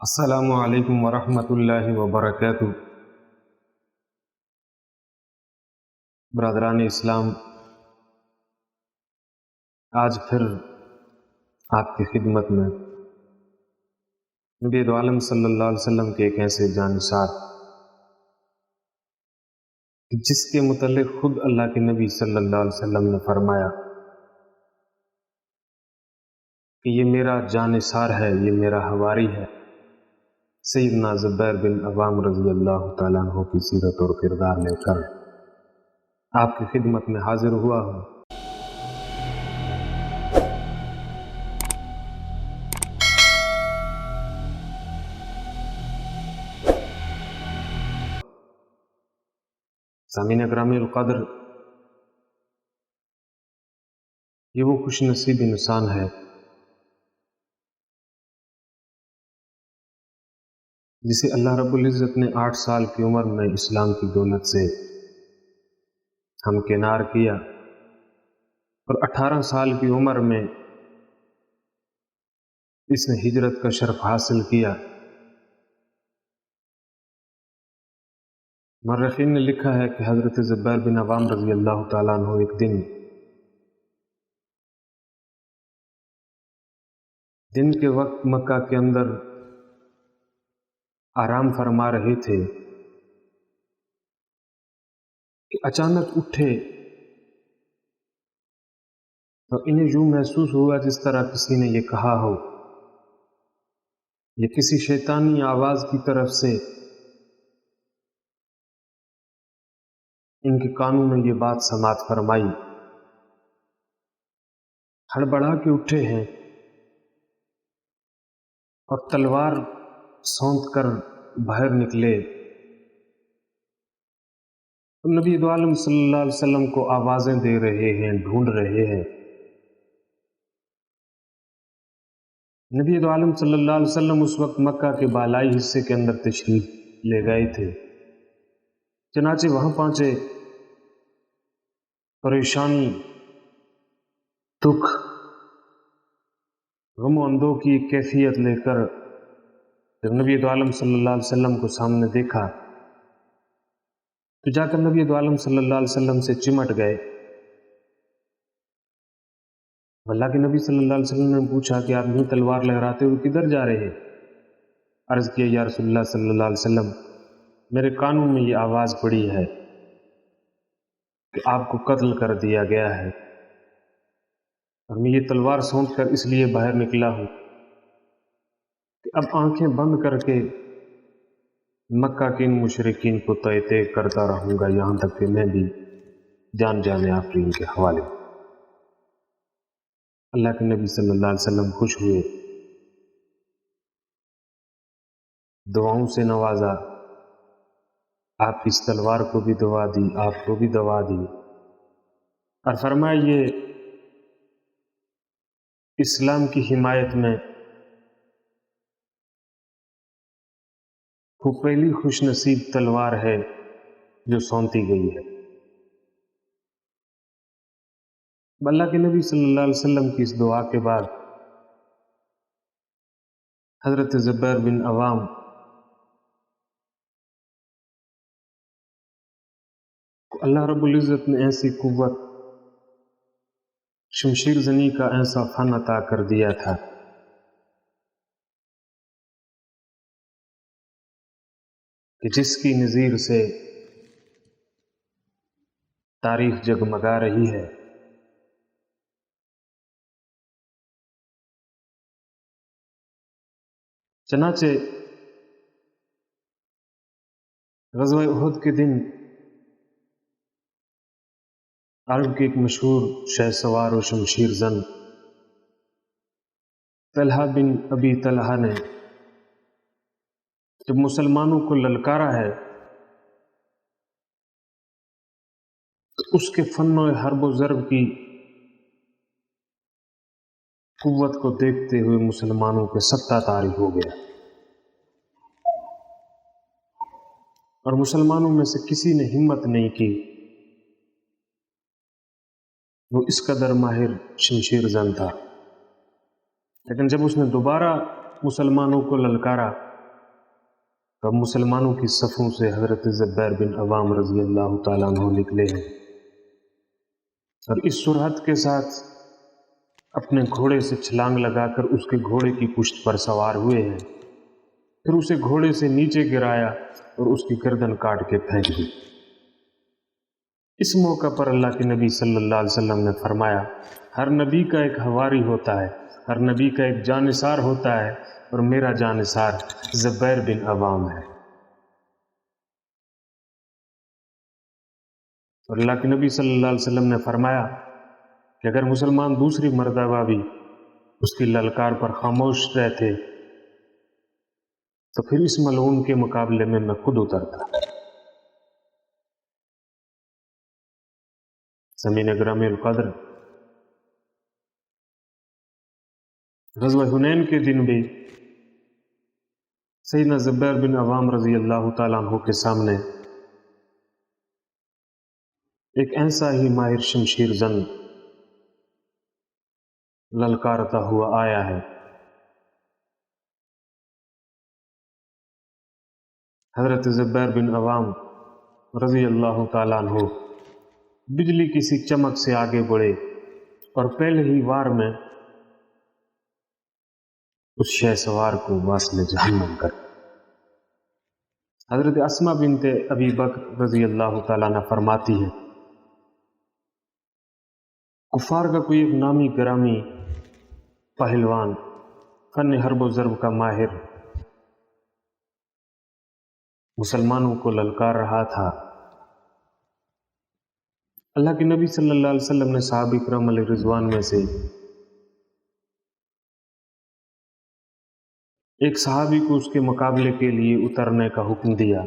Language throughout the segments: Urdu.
السلام علیکم ورحمۃ اللہ وبرکاتہ۔ برادران اسلام، آج پھر آپ کی خدمت میں نبی عالم صلی اللہ علیہ وسلم کے ایک ایسے جانثار جس کے متعلق خود اللہ کے نبی صلی اللہ علیہ وسلم نے فرمایا کہ یہ میرا جانثار ہے، یہ میرا حواری ہے، سیدنا زبیر بن عوام رضی اللہ تعالیٰ عنہ کی سیرت اور کردار لے کر آپ کی خدمت میں حاضر ہوا ہوں۔ سامعین گرامی القدر، یہ وہ خوش نصیب انسان ہے جسے اللہ رب العزت نے 8 سال کی عمر میں اسلام کی دولت سے ہمکنار کیا اور 18 سال کی عمر میں اس نے ہجرت کا شرف حاصل کیا۔ مورخین نے لکھا ہے کہ حضرت زبیر بن عوام رضی اللہ تعالیٰ عنہ ایک دن کے وقت مکہ کے اندر آرام فرما رہے تھے کہ اچانک اٹھے تو انہیں یوں محسوس ہوا جس طرح کسی نے یہ کہا ہو، یہ کسی شیطانی آواز کی طرف سے ان کے کانوں میں یہ بات سماعت فرمائی۔ ہڑبڑا کے اٹھے ہیں اور تلوار سونت کر باہر نکلے۔ نبی عالم صلی اللہ علیہ وسلم کو آوازیں دے رہے ہیں، ڈھونڈ رہے ہیں۔ نبی عالم صلی اللہ علیہ وسلم اس وقت مکہ کے بالائی حصے کے اندر تشریف لے گئے تھے، چنانچہ وہاں پہنچے، پریشانی، دکھ، غم و اندوہ کی کیفیت لے کر جب نبی عالم صلی اللہ علیہ وسلم کو سامنے دیکھا تو جا کر نبی عالم صلی اللہ علیہ وسلم سے چمٹ گئے۔ اللہ کے نبی صلی اللہ علیہ وسلم نے پوچھا کہ آپ یوں تلوار لہراتے ہوئے کدھر جا رہے ہیں؟ عرض کیا، یا رسول اللہ صلی اللہ علیہ وسلم، میرے کانوں میں یہ آواز پڑی ہے کہ آپ کو قتل کر دیا گیا ہے، اور میں یہ تلوار سونت کر اس لیے باہر نکلا ہوں کہ اب آنکھیں بند کر کے مکہ کے ان مشرکین کو طے کرتا رہوں گا یہاں تک کہ میں بھی جان آفرین کے حوالے۔ اللہ کے نبی صلی اللہ علیہ وسلم خوش ہوئے، دعاؤں سے نوازا، آپ کی اس تلوار کو بھی دعا دی، آپ کو بھی دعا دی، اور فرمایا یہ اسلام کی حمایت میں وہ پہلی خوش نصیب تلوار ہے جو سونتی گئی ہے۔ اللہ کے نبی صلی اللہ علیہ وسلم کی اس دعا کے بعد حضرت زبیر بن عوام کو اللہ رب العزت نے ایسی قوت، شمشیر زنی کا ایسا فن عطا کر دیا تھا کہ جس کی نظیر سے تاریخ جگمگا رہی ہے۔ چنانچہ غزوہ احد کے دن عرب کے ایک مشہور شہ سوار و شمشیر زن طلحہ بن ابی طلحہ نے جب مسلمانوں کو للکارا ہے تو اس کے فن و حرب و ضرب کی قوت کو دیکھتے ہوئے مسلمانوں کے سٹہ طاری ہو گیا، اور مسلمانوں میں سے کسی نے ہمت نہیں کی، وہ اس قدر ماہر شمشیر زن تھا۔ لیکن جب اس نے دوبارہ مسلمانوں کو للکارا تو مسلمانوں کی صفوں سے حضرت زبیر بن عوام رضی اللہ تعالیٰ عنہ نکلے ہیں اور اس سرعت کے ساتھ اپنے گھوڑے سے چھلانگ لگا کر اس کے گھوڑے کی پشت پر سوار ہوئے ہیں، پھر اسے گھوڑے سے نیچے گرایا اور اس کی گردن کاٹ کے پھینک دی۔ اس موقع پر اللہ کے نبی صلی اللہ علیہ وسلم نے فرمایا، ہر نبی کا ایک حواری ہوتا ہے، ہر نبی کا ایک جانثار ہوتا ہے، اور میرا جانثار زبیر بن عوام ہے۔ اور اللہ کے نبی صلی اللہ علیہ وسلم نے فرمایا کہ اگر مسلمان دوسری مرتبہ بھی اس کی للکار پر خاموش رہتے تو پھر اس ملعون کے مقابلے میں خود اترتا۔ سامعین گرامی القدر، غزوہ حنین کے دن بھی سیدنا زبیر بن عوام رضی اللہ تعالیٰ عنہ کے سامنے ایک ایسا ہی ماہر شمشیر زن للکارتا ہوا آیا ہے۔ حضرت زبیر بن عوام رضی اللہ تعالیٰ عنہ بجلی کی سی چمک سے آگے بڑھے اور پہلے ہی وار میں اس شہ سوار کو واصل جہنم کر۔ حضرت اسما بنت ابی بکر رضی اللہ تعالیٰ عنہ فرماتی ہے، کفار کا کوئی ایک نامی گرامی پہلوان، فن حرب و ضرب کا ماہر مسلمانوں کو للکار رہا تھا۔ اللہ کے نبی صلی اللہ علیہ وسلم نے صحابہ کرام علیہ رضوان میں سے ایک صحابی کو اس کے مقابلے کے لیے اترنے کا حکم دیا۔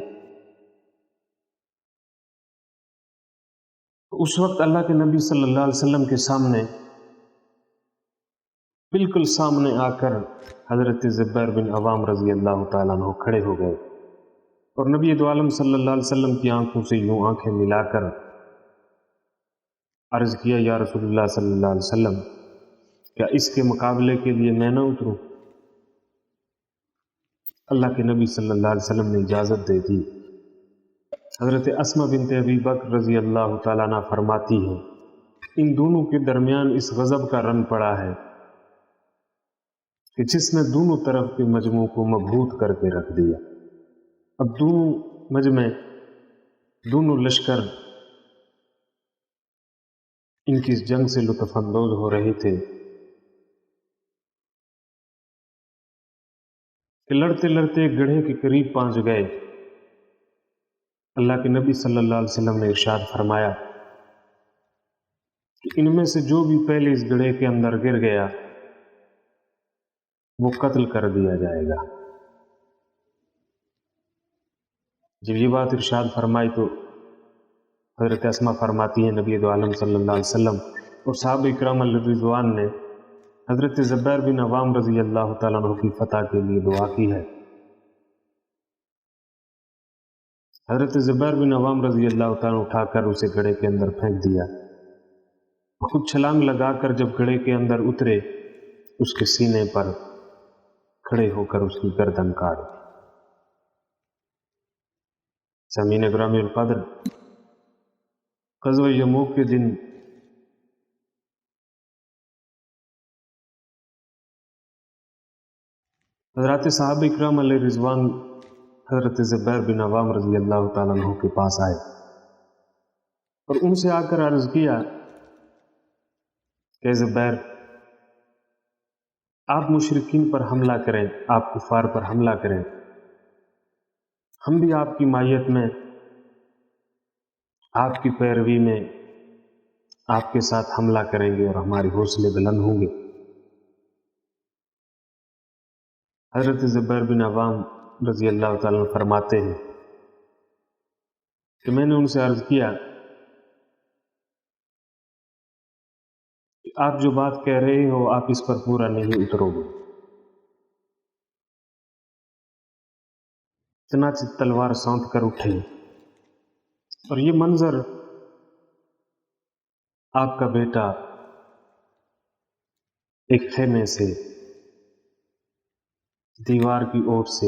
اس وقت اللہ کے نبی صلی اللہ علیہ وسلم کے سامنے بالکل سامنے آ کر حضرت زبیر بن عوام رضی اللہ تعالیٰ عنہ کھڑے ہو گئے اور نبی دو عالم صلی اللہ علیہ وسلم کی آنکھوں سے یوں آنکھیں ملا کر عرض کیا، یا رسول اللہ صلی اللہ علیہ وسلم، کیا اس کے مقابلے کے لیے میں نہ اتروں؟ اللہ کے نبی صلی اللہ علیہ وسلم نے اجازت دے دی۔ حضرت اسما بنت ابی بکر رضی اللہ تعالیٰ عنہ فرماتی ہے، ان دونوں کے درمیان اس غضب کا رن پڑا ہے کہ جس نے دونوں طرف کے مجموع کو مبہوت کر کے رکھ دیا۔ اب دونوں مجمع، دونوں لشکر ان کی اس جنگ سے لطف اندوز ہو رہے تھے کہ لڑتے لڑتے ایک گڑھے کے قریب پہنچ گئے۔ اللہ کے نبی صلی اللہ علیہ وسلم نے ارشاد فرمایا کہ ان میں سے جو بھی پہلے اس گڑھے کے اندر گر گیا وہ قتل کر دیا جائے گا۔ جب یہ بات ارشاد فرمائی تو حضرت اسما فرماتی ہیں، نبی دو عالم صلی اللہ علیہ وسلم اور صحابہ اکرام علیہ رضوان نے حضرت زبیر بن عوام رضی اللہ تعالیٰ عنہ کی فتح کے لیے دعا کی ہے۔ حضرت زبیر بن عوام رضی اللہ تعالیٰ اٹھا کر اسے گڑھے کے اندر پھینک دیا، خود چھلانگ لگا کر جب گڑھے کے اندر اترے اس کے سینے پر کھڑے ہو کر اس کی گردن کاٹ دی۔ سامعین گرامی القدر، غزوہ یرموک کے دن حضرات صحابہ اکرام علیہ رضوان حضرت زبیر بن عوام رضی اللہ تعالیٰ عنہ کے پاس آئے اور ان سے آ کر عرض کیا کہ زبیر، آپ مشرکین پر حملہ کریں، آپ کفار پر حملہ کریں، ہم بھی آپ کی مائیت میں، آپ کی پیروی میں آپ کے ساتھ حملہ کریں گے اور ہمارے حوصلے بلند ہوں گے۔ حضرت زبیر بن عوام رضی اللہ تعالیٰ عنہ فرماتے ہیں کہ میں نے ان سے عرض کیا کہ آپ جو بات کہہ رہے ہو آپ اس پر پورا نہیں اترو گے۔ چنانچہ تلوار سونت کر اٹھے اور یہ منظر آپ کا بیٹا ایک خیمے سے دیوار کی اوٹ سے